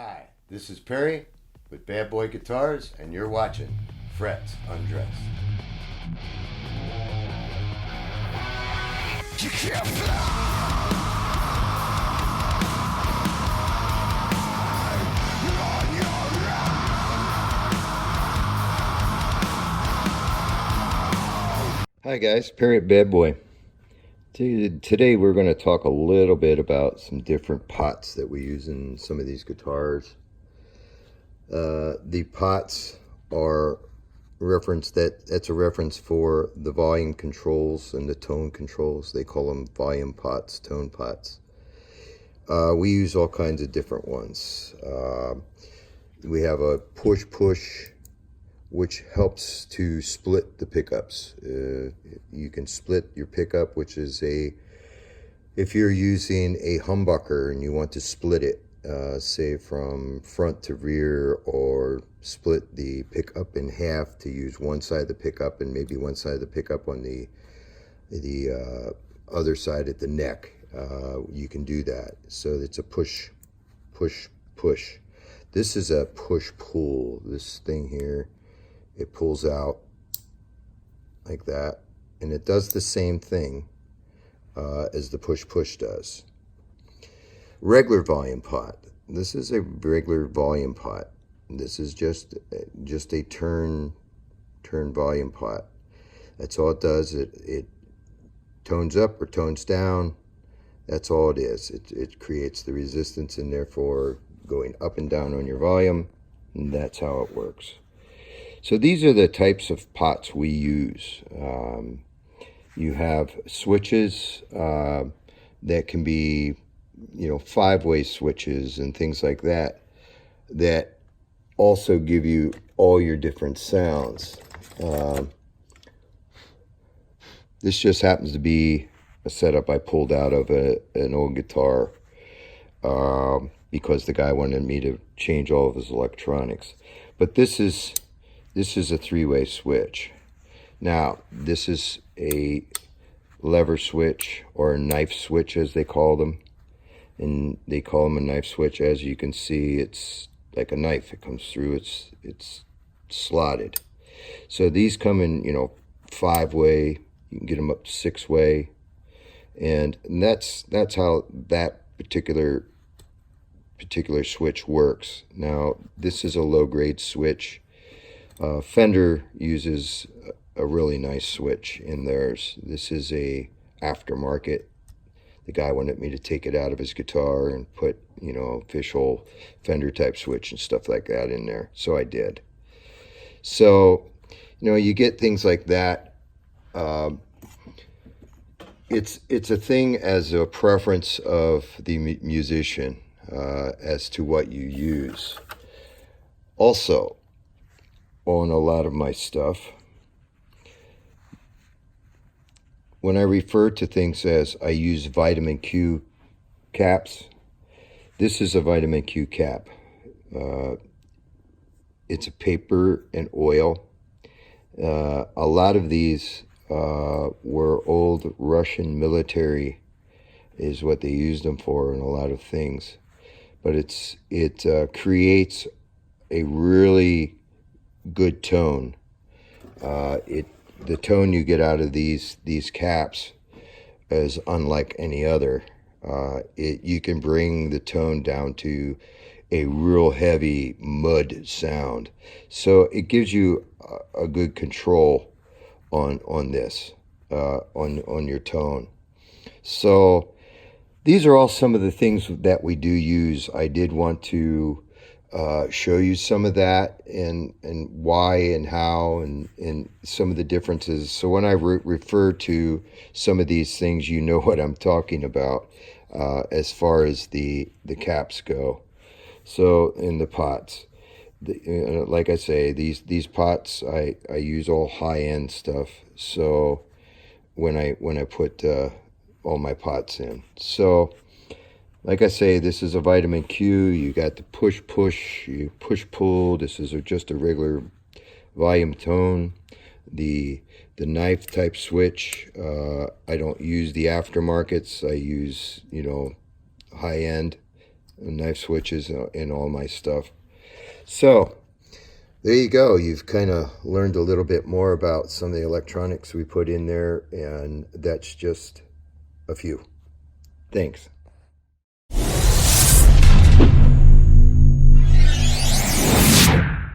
Hi, this is Perry with Bad Boy Guitars, and you're watching Fretz Undressed. You can't fly on your own. Hi guys, Perry at Bad Boy. Today we're going to talk a little bit about some different pots that we use in some of these guitars. The pots are that's a reference for the volume controls and the tone controls. They call them volume pots, tone pots. We use all kinds of different ones. We have a push, which helps to split the pickups. You can split your pickup, which is if you're using a humbucker and you want to split it, say from front to rear, or split the pickup in half to use one side of the pickup and maybe one side of the pickup on the other side at the neck, you can do that. So it's a push. This is a push-pull. This thing here, it pulls out like that, and it does the same thing as the push does. Regular volume pot. This is a regular volume pot. This is just a turn volume pot. That's all it does. It tones up or tones down. That's all it is. It creates the resistance, and therefore going up and down on your volume, and that's how it works. So these are the types of pots we use. You have switches that can be, five-way switches and things like that, that also give you all your different sounds. This just happens to be a setup I pulled out of an old guitar because the guy wanted me to change all of his electronics. But this is a three-way switch. Now, this is a lever switch, or a knife switch as they call them. And they call them a knife switch. As you can see, it's like a knife. It comes through, it's slotted. So these come in, five-way. You can get them up to six-way. And that's how that particular switch works. Now, this is a low-grade switch. Fender uses a really nice switch in theirs. This is a aftermarket. The guy wanted me to take it out of his guitar and put, official Fender type switch and stuff like that in there. So I did. So, you get things like that. It's a thing as a preference of the musician as to what you use. Also, on a lot of my stuff, when I refer to things as I use vitamin Q caps, this is a vitamin Q cap. It's a paper and oil. A lot of these were old Russian military, is what they used them for in a lot of things. But it creates a really good tone. The tone you get out of these caps is unlike any other. You can bring the tone down to a real heavy mud sound. So it gives you a good control on this, on your tone. So these are all some of the things that we do use. I did want to show you some of that and why and how and some of the differences. So when I refer to some of these things, you know what I'm talking about as far as the caps go. So in the pots, like I say, these pots, I use all high-end stuff. So when I put all my pots in, so like I say, this is a vitamin Q. You got the push, you push-pull. This is just a regular volume tone. The knife type switch, I don't use the aftermarkets. I use, high-end. knife switches in all my stuff. So there you go. You've kind of learned a little bit more about some of the electronics we put in there, and that's just a few. Thanks.